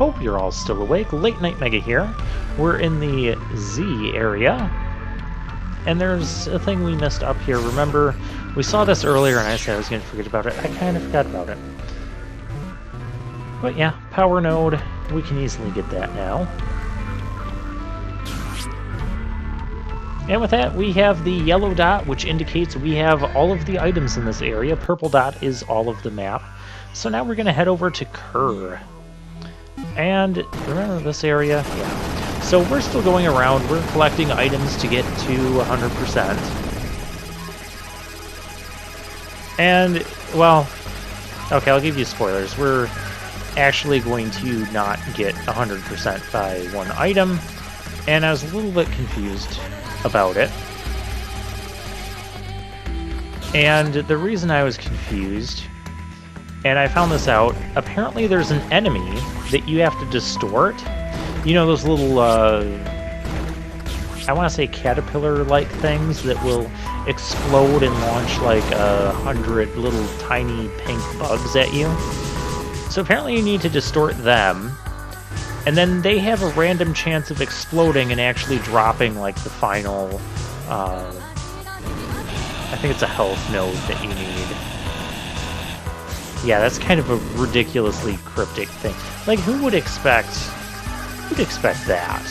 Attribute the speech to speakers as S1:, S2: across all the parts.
S1: hope you're all still awake. Late Night Mega here. We're in the Z area, and there's a thing we missed up here. Remember, we saw this earlier, and I said I was going to forget about it. I kind of forgot about it. But yeah, power node, we can easily get that now. And with that, we have the yellow dot, which indicates we have all of the items in this area. Purple dot is all of the map. So now we're going to head over to Kerr. And remember this area? Yeah. So we're still going around. We're collecting items to get to 100%. And, well, okay, I'll give you spoilers. We're actually going to not get 100% by one item. And I was a little bit confused about it. And the reason I was confused, and I found this out, apparently there's an enemy that you have to distort. You know those little, I want to say caterpillar-like things that will explode and launch like 100 little tiny pink bugs at you? So apparently you need to distort them. And then they have a random chance of exploding and actually dropping, like, the final, I think it's a health node that you need. Yeah, that's kind of a ridiculously cryptic thing. Like, who would expect that?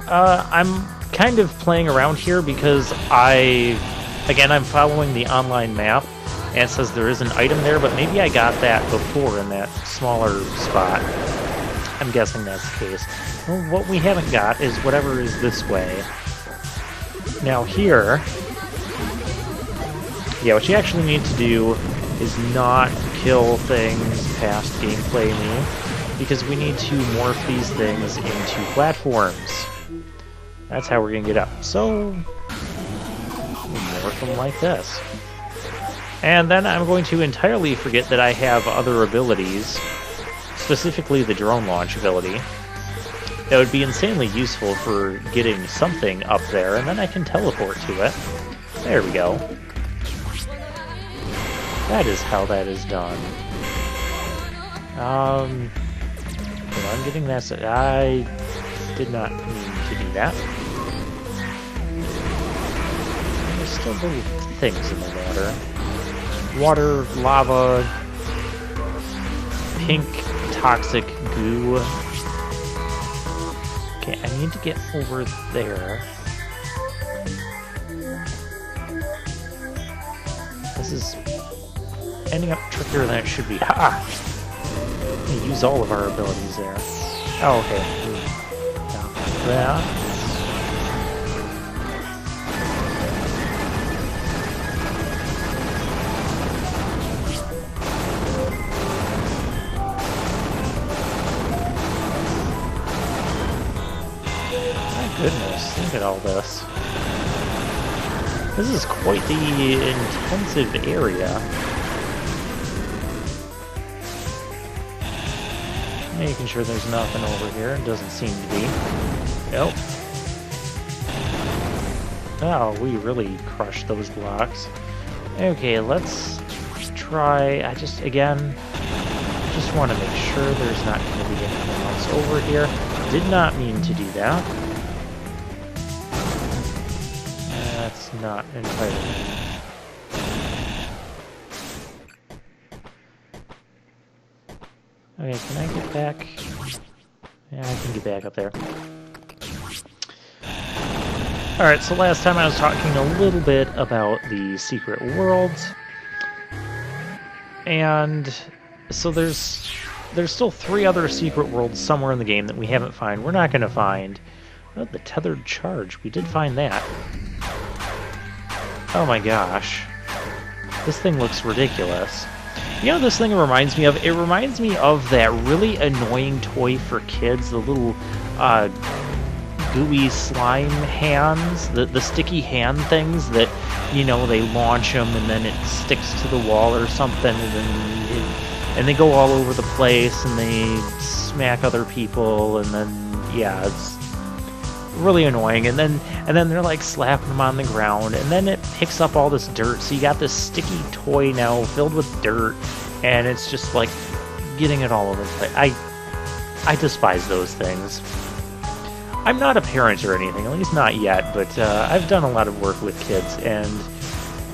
S1: I'm kind of playing around here because I'm following the online map, and it says there is an item there, but maybe I got that before in that smaller spot. I'm guessing that's the case. Well, what we haven't got is whatever is this way. Now here, yeah, what you actually need to do is not kill things past gameplay me, because we need to morph these things into platforms. That's how we're going to get up. So, we'll morph them like this. And then I'm going to entirely forget that I have other abilities, specifically the drone launch ability. That would be insanely useful for getting something up there, and then I can teleport to it. There we go. That is how that is done. I'm getting that. I did not mean to do that. There's still little things in the water. Water, lava, pink toxic goo. Okay, I need to get over there. This is ending up trickier than it should be. Ha! We use all of our abilities there. Oh, okay. Down like that. Goodness, look at all this. This is quite the intensive area. Making sure there's nothing over here. It doesn't seem to be. Nope. Oh, we really crushed those blocks. Okay, let's try... I just want to make sure there's not going to be anything else over here. Did not mean to do that. That's not entirely. Okay, can I get back? Yeah, I can get back up there. Alright, so last time I was talking a little bit about the secret worlds. And so there's still 3 other secret worlds somewhere in the game that we haven't found. We're not going to find. Oh, the tethered charge. We did find that. Oh my gosh. This thing looks ridiculous. You know what this thing reminds me of? It reminds me of that really annoying toy for kids, the little gooey slime hands, the sticky hand things that, you know, they launch them and then it sticks to the wall or something, and they go all over the place and they smack other people, and then, yeah, it's really annoying. And then they're like slapping them on the ground, and then it picks up all this dirt, so you got this sticky toy now filled with dirt, and it's just like getting it all over the place. I despise those things. I'm not a parent or anything, at least not yet, but I've done a lot of work with kids, and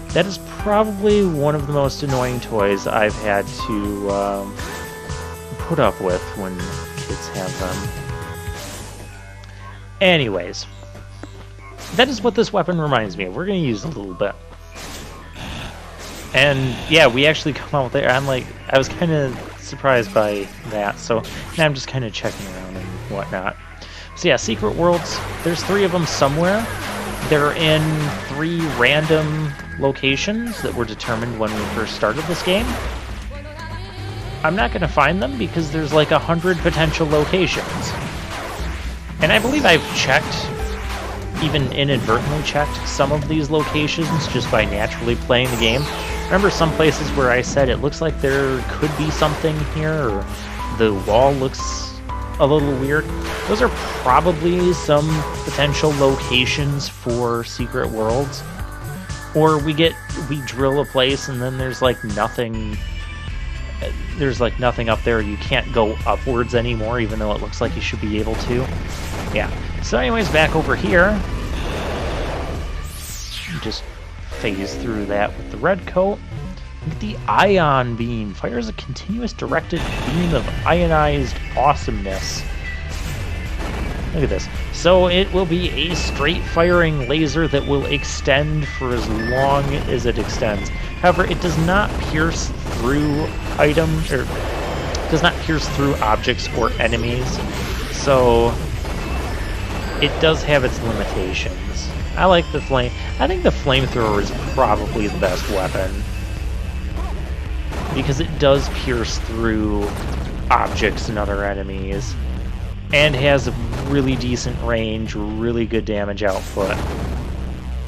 S1: that is probably one of the most annoying toys I've had to put up with when kids have them. Anyways, that is what this weapon reminds me of. We're going to use it a little bit. And yeah, we actually come out there. I was kind of surprised by that, so now I'm just kind of checking around and whatnot. So yeah, secret worlds, there's 3 of them somewhere. They're in 3 random locations that were determined when we first started this game. I'm not going to find them because there's like 100 potential locations. And I believe I've checked, even inadvertently checked, some of these locations just by naturally playing the game. Remember some places where I said it looks like there could be something here, or the wall looks a little weird? Those are probably some potential locations for secret worlds. Or we drill a place and then there's like nothing up there. You can't go upwards anymore, even though it looks like you should be able to. Yeah. So anyways, back over here, just phase through that with the red coat. The ion beam fires a continuous directed beam of ionized awesomeness. Look at this. So it will be a straight firing laser that will extend for as long as it extends. However, it does not pierce through items, or does not pierce through objects or enemies. So it does have its limitations. I like the flame. I think the flamethrower is probably the best weapon, because it does pierce through objects and other enemies, and has a really decent range, really good damage output.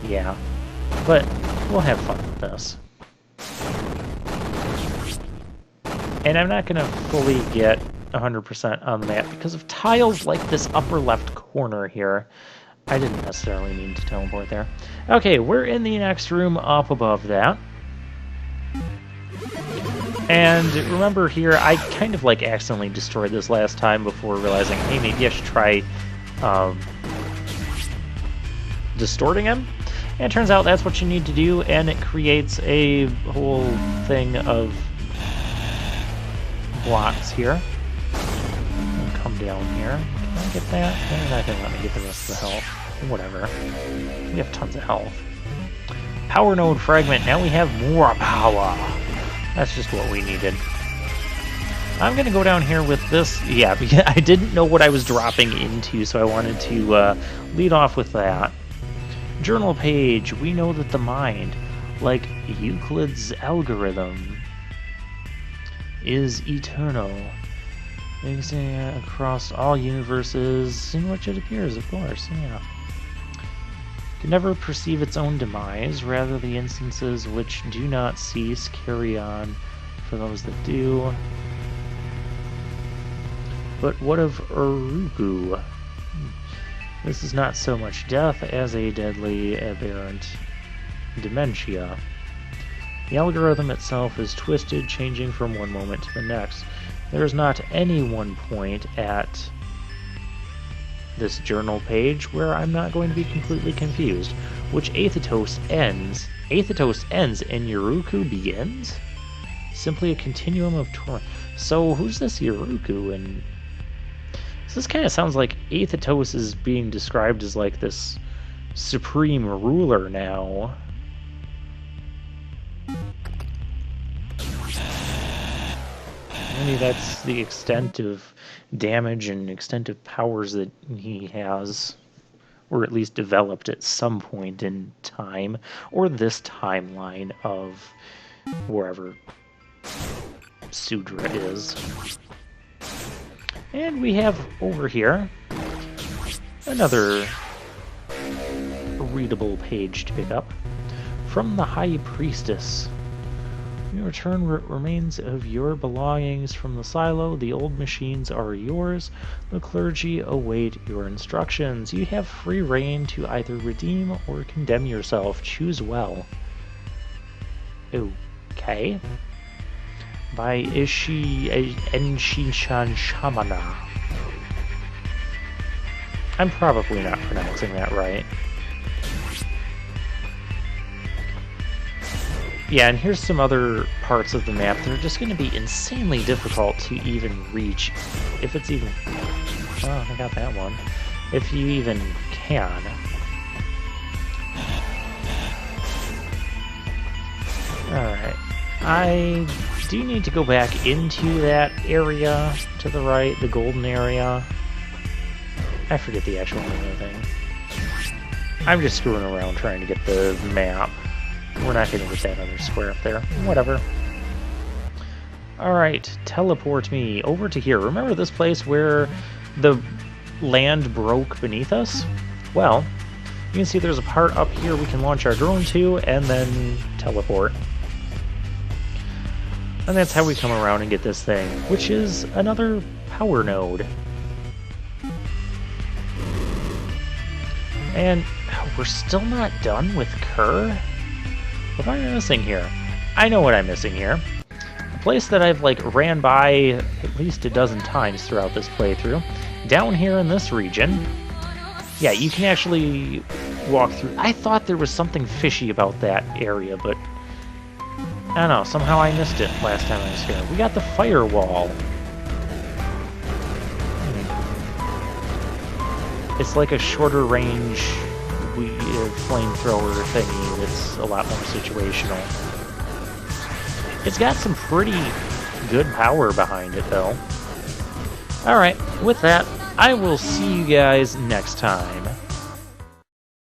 S1: Yeah, but we'll have fun with this. And I'm not going to fully get 100% on the map because of tiles like this upper left corner here. I didn't necessarily mean to teleport there. Okay, we're in the next room up above that. And remember here, I kind of like accidentally destroyed this last time before realizing, hey, maybe I should try distorting him. And it turns out that's what you need to do, and it creates a whole thing of blocks here. I'll come down here. Can I get that? They're not going to let me get the rest of the health. Whatever. We have tons of health. Power node fragment. Now we have more power. That's just what we needed. I'm going to go down here with this. Yeah, because I didn't know what I was dropping into, so I wanted to lead off with that. Journal page. We know that the mind, like Euclid's algorithm, is eternal. Existing across all universes in which it appears, of course, yeah. Can never perceive its own demise, rather the instances which do not cease carry on for those that do. But what of Urugu? This is not so much death as a deadly aberrant dementia. The algorithm itself is twisted, changing from one moment to the next. There is not any one point at this journal page where I'm not going to be completely confused. Which Aethetos ends? Aethetos ends and Uruku begins? Simply a continuum of torment. So who's this Uruku? And so this kind of sounds like Aethetos is being described as like this supreme ruler now. Maybe that's the extent of damage and extent of powers that he has, or at least developed at some point in time, or this timeline of wherever Sudra is. And we have over here another readable page to pick up from the High Priestess. You return remains of your belongings from the silo. The old machines are yours. The clergy await your instructions. You have free rein to either redeem or condemn yourself. Choose well. Okay. by Enshishan Shamana. I'm probably not pronouncing that right. Yeah, and here's some other parts of the map that are just going to be insanely difficult to even reach, if it's even... Oh, I got that one. If you even can. Alright. I do need to go back into that area to the right, the golden area. I forget the actual name of the thing. I'm just screwing around trying to get the map. We're not going to get that other square up there. Whatever. Alright, teleport me over to here. Remember this place where the land broke beneath us? Well, you can see there's a part up here we can launch our drone to, and then teleport. And that's how we come around and get this thing, which is another power node. And we're still not done with Kerr? What am I missing here? I know what I'm missing here. A place that I've like ran by at least a dozen times throughout this playthrough. Down here in this region, yeah, you can actually walk through. I thought there was something fishy about that area, but I don't know, somehow I missed it last time I was here. We got the firewall. It's like a shorter range flamethrower thingy that's a lot more situational. It's got some pretty good power behind it, though. Alright, with that, I will see you guys next time.